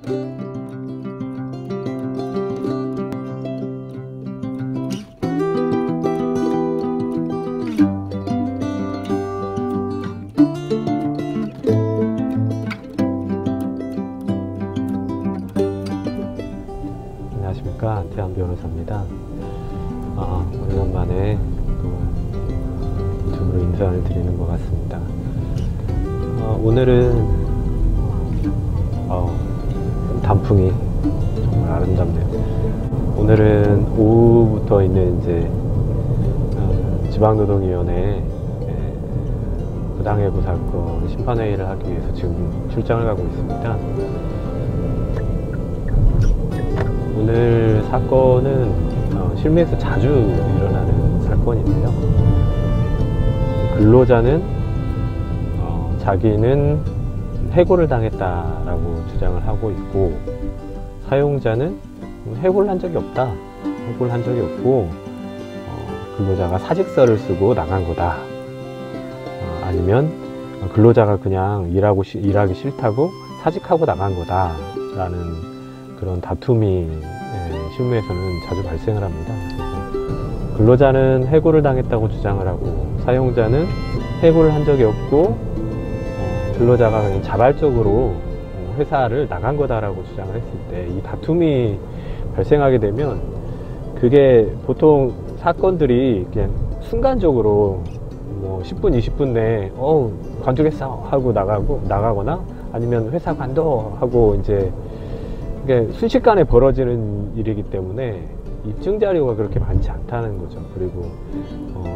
안녕하십니까, 안태환 변호사입니다. 오랜만에 또 유튜브로 인사를 드리는 것 같습니다. 오늘은 단풍이 정말 아름답네요. 오늘은 오후부터 있는 이제 지방노동위원회 부당해고 사건 심판회의를 하기 위해서 지금 출장을 가고 있습니다. 오늘 사건은 실무에서 자주 일어나는 사건인데요. 근로자는 자기는 해고를 당했다라고 주장을 하고 있고, 사용자는 해고를 한 적이 없다, 해고를 한 적이 없고 근로자가 사직서를 쓰고 나간 거다, 아니면 근로자가 그냥 일하기 싫다고 사직하고 나간 거다 라는 그런 다툼이 실무에서는 자주 발생을 합니다. 그래서 근로자는 해고를 당했다고 주장을 하고, 사용자는 해고를 한 적이 없고 근로자가 그냥 자발적으로 회사를 나간 거다라고 주장을 했을 때, 이 다툼이 발생하게 되면 그게 보통 사건들이 그냥 순간적으로 뭐 10분, 20분 내에 관두겠어 하고 나가거나, 아니면 회사 관둬 하고 이제 이게 순식간에 벌어지는 일이기 때문에 입증 자료가 그렇게 많지 않다는 거죠. 그리고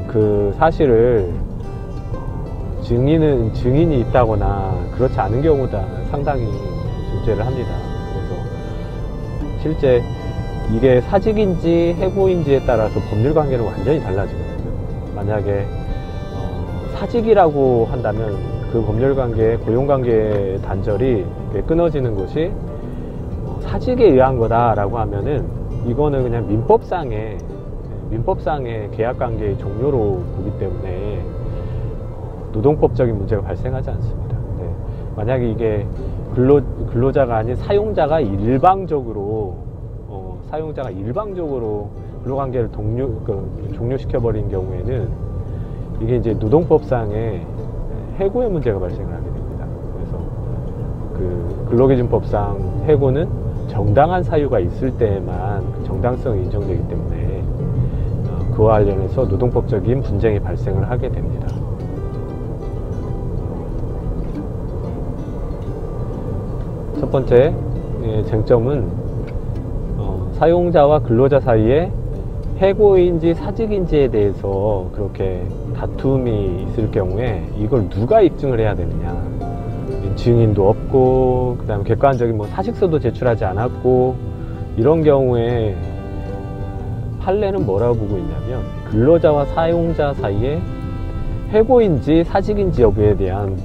그 사실을 증인이 있다거나 그렇지 않은 경우다 상당히 존재를 합니다. 그래서 실제 이게 사직인지 해고인지에 따라서 법률 관계는 완전히 달라지거든요. 만약에 사직이라고 한다면 그 법률 관계, 고용 관계 단절이 끊어지는 것이 사직에 의한 거다라고 하면은, 이거는 그냥 민법상의 계약관계의 종료로 보기 때문에 노동법적인 문제가 발생하지 않습니다. 만약에 이게 근로자가 아닌 사용자가 일방적으로 근로관계를 종료시켜버린 경우에는 이게 이제 노동법상의 해고의 문제가 발생을 하게 됩니다. 그래서 그 근로기준법상 해고는 정당한 사유가 있을 때에만 정당성이 인정되기 때문에 그와 관련해서 노동법적인 분쟁이 발생을 하게 됩니다. 첫 번째 쟁점은 사용자와 근로자 사이에 해고인지 사직인지에 대해서 그렇게 다툼이 있을 경우에 이걸 누가 입증을 해야 되느냐. 증인도 없고, 그 다음에 객관적인 사직서도 제출하지 않았고, 이런 경우에 판례는 뭐라고 보고 있냐면, 근로자와 사용자 사이에 해고인지 사직인지 여부에 대한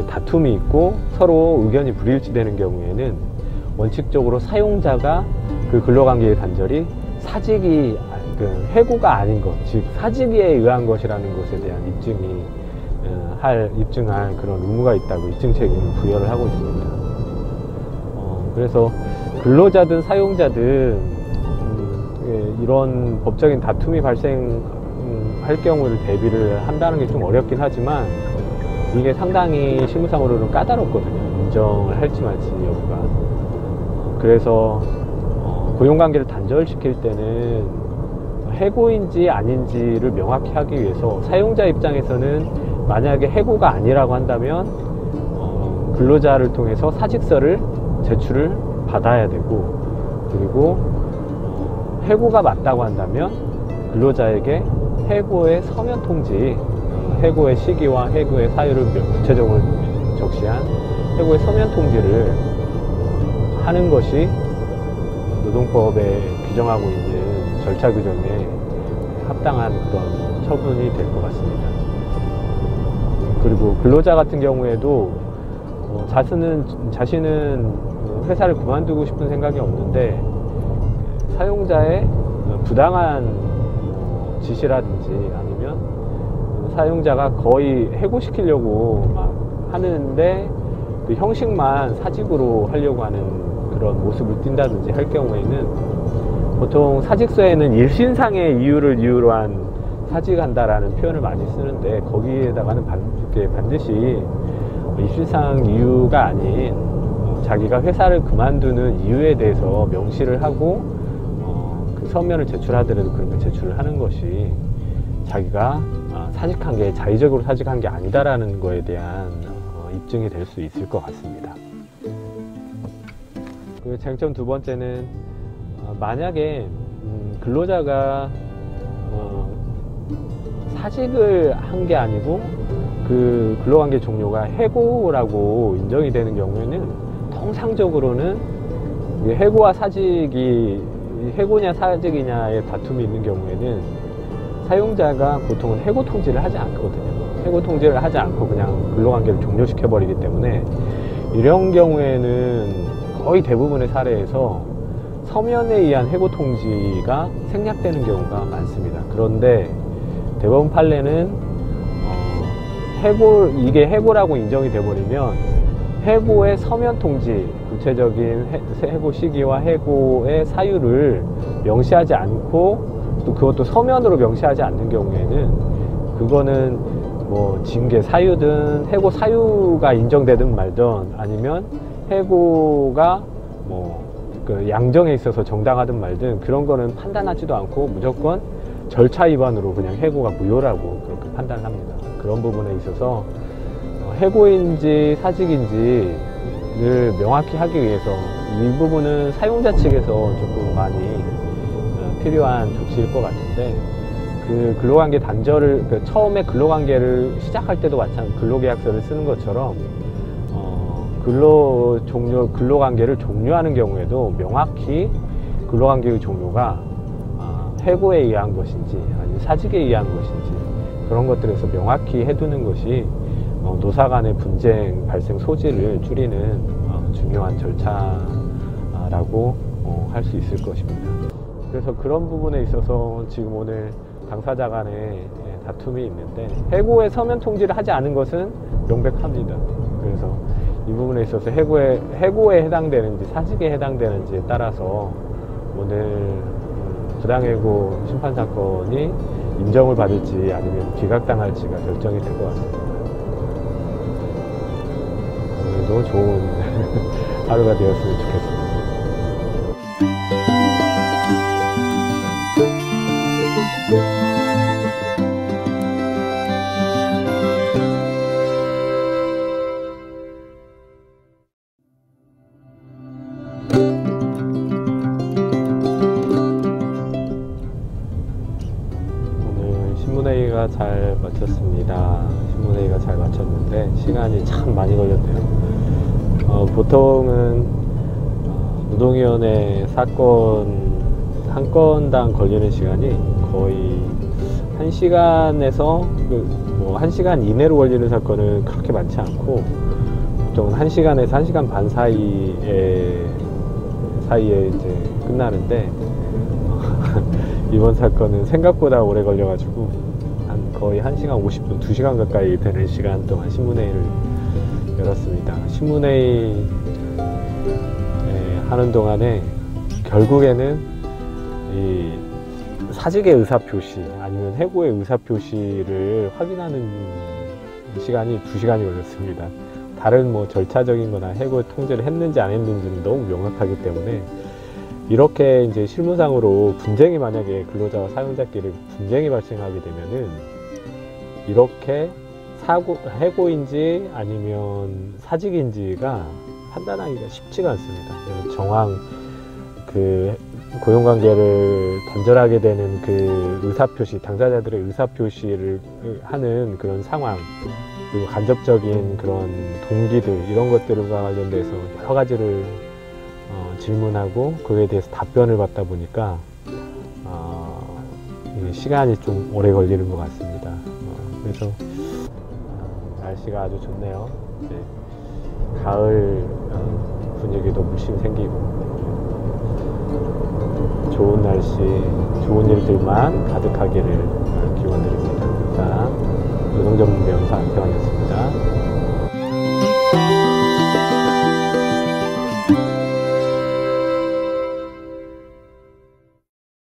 다툼이 있고 서로 의견이 불일치되는 경우에는 원칙적으로 사용자가 그 근로관계의 단절이 해고가 아닌 것, 즉 사직에 의한 것이라는 것에 대한 입증할 그런 의무가 있다고 입증 책임을 부여를 하고 있습니다. 그래서 근로자든 사용자든 이런 법적인 다툼이 발생할 경우를 대비를 한다는 게 좀 어렵긴 하지만, 이게 상당히 실무상으로는 까다롭거든요. 인정을 할지 말지 여부가. 그래서 고용관계를 단절시킬 때는 해고인지 아닌지를 명확히 하기 위해서, 사용자 입장에서는 만약에 해고가 아니라고 한다면 근로자를 통해서 사직서를 제출을 받아야 되고, 그리고 해고가 맞다고 한다면 근로자에게 해고의 서면 통지, 해고의 시기와 해고의 사유를 구체적으로 적시한 해고의 서면 통지를 하는 것이 노동법에 규정하고 있는 절차 규정에 합당한 그런 처분이 될 것 같습니다. 그리고 근로자 같은 경우에도 자신은 회사를 그만두고 싶은 생각이 없는데, 사용자의 부당한 지시라든지 아니면 사용자가 거의 해고시키려고 막 하는데 그 형식만 사직으로 하려고 하는 그런 모습을 띈다든지 할 경우에는 보통 사직서에는 일신상의 이유를 이유로 한 사직한다라는 표현을 많이 쓰는데, 거기에다가는 반드시 일신상 이유가 아닌 자기가 회사를 그만두는 이유에 대해서 명시를 하고 그 서면을 제출하더라도 그런 걸 제출을 하는 것이 자기가 사직한 게, 자의적으로 사직한 게 아니다라는 거에 대한 입증이 될 수 있을 것 같습니다. 그 쟁점 두 번째는 만약에 근로자가 사직을 한 게 아니고 그 근로관계 종료가 해고라고 인정이 되는 경우에는, 통상적으로는 해고와 사직이 해고냐 사직이냐의 다툼이 있는 경우에는 사용자가 보통은 해고 통지를 하지 않거든요. 해고 통지를 하지 않고 그냥 근로관계를 종료시켜 버리기 때문에, 이런 경우에는 거의 대부분의 사례에서 서면에 의한 해고 통지가 생략되는 경우가 많습니다. 그런데 대법원 판례는 이게 해고라고 인정이 돼버리면 해고의 서면 통지, 구체적인 해고 시기와 해고의 사유를 명시하지 않고, 또 그것도 서면으로 명시하지 않는 경우에는, 그거는 뭐 징계 사유든 해고 사유가 인정되든 말든, 아니면 해고가 뭐 그 양정에 있어서 정당하든 말든, 그런 거는 판단하지도 않고 무조건 절차 위반으로 그냥 해고가 무효라고 그렇게 판단을 합니다. 그런 부분에 있어서 해고인지 사직인지를 명확히 하기 위해서 이 부분은 사용자 측에서 조금 많이 필요한 조치일 것 같은데, 그 근로관계 단절을, 처음에 근로관계를 시작할 때도 마찬가지 근로계약서를 쓰는 것처럼 근로관계를 종료하는 경우에도 명확히 근로관계의 종료가 해고에 의한 것인지 아니면 사직에 의한 것인지, 그런 것들에서 명확히 해두는 것이 노사 간의 분쟁 발생 소지를 줄이는 중요한 절차라고 할 수 있을 것입니다. 그래서 그런 부분에 있어서 지금 오늘 당사자 간의 다툼이 있는데, 해고에 서면 통지를 하지 않은 것은 명백합니다. 그래서 이 부분에 있어서 해고에 해당되는지 사직에 해당되는지에 따라서 오늘 부당해고 심판사건이 인정을 받을지 아니면 기각당할지가 결정이 될 것 같습니다. 오늘도 좋은 하루가 되었으면 좋겠습니다. 신문회의가 잘 마쳤습니다. 신문회의가 잘 마쳤는데 시간이 참 많이 걸렸네요. 보통은 노동위원회 사건 한 건당 걸리는 시간이 거의 1시간에서 1시간 이내로 걸리는 사건은 그렇게 많지 않고, 보통은 1시간에서 1시간 반 사이에 이제 끝나는데 이번 사건은 생각보다 오래 걸려가지고 거의 1시간 50분, 2시간 가까이 되는 시간 동안 신문회의를 열었습니다. 신문회의 하는 동안에 결국에는 이 사직의 의사표시 아니면 해고의 의사표시를 확인하는 시간이 2시간이 걸렸습니다. 다른 뭐 절차적인 거나 해고 통지를 했는지 안 했는지는 너무 명확하기 때문에, 이렇게 이제 실무상으로 분쟁이, 만약에 근로자와 사용자끼리 분쟁이 발생하게 되면은 이렇게 해고인지 아니면 사직인지가 판단하기가 쉽지가 않습니다. 정황, 그 고용관계를 단절하게 되는 그 의사표시, 당사자들의 의사표시를 하는 그런 상황, 그리고 간접적인 그런 동기들, 이런 것들과 관련돼서 여러 가지를 질문하고 그에 대해서 답변을 받다 보니까 시간이 좀 오래 걸리는 것 같습니다. 그래서 날씨가 아주 좋네요. 이제 가을 분위기도 물씬 생기고, 좋은 날씨, 좋은 일들만 가득하기를 기원드립니다. 자, 노동전문변호사 안태환이었습니다.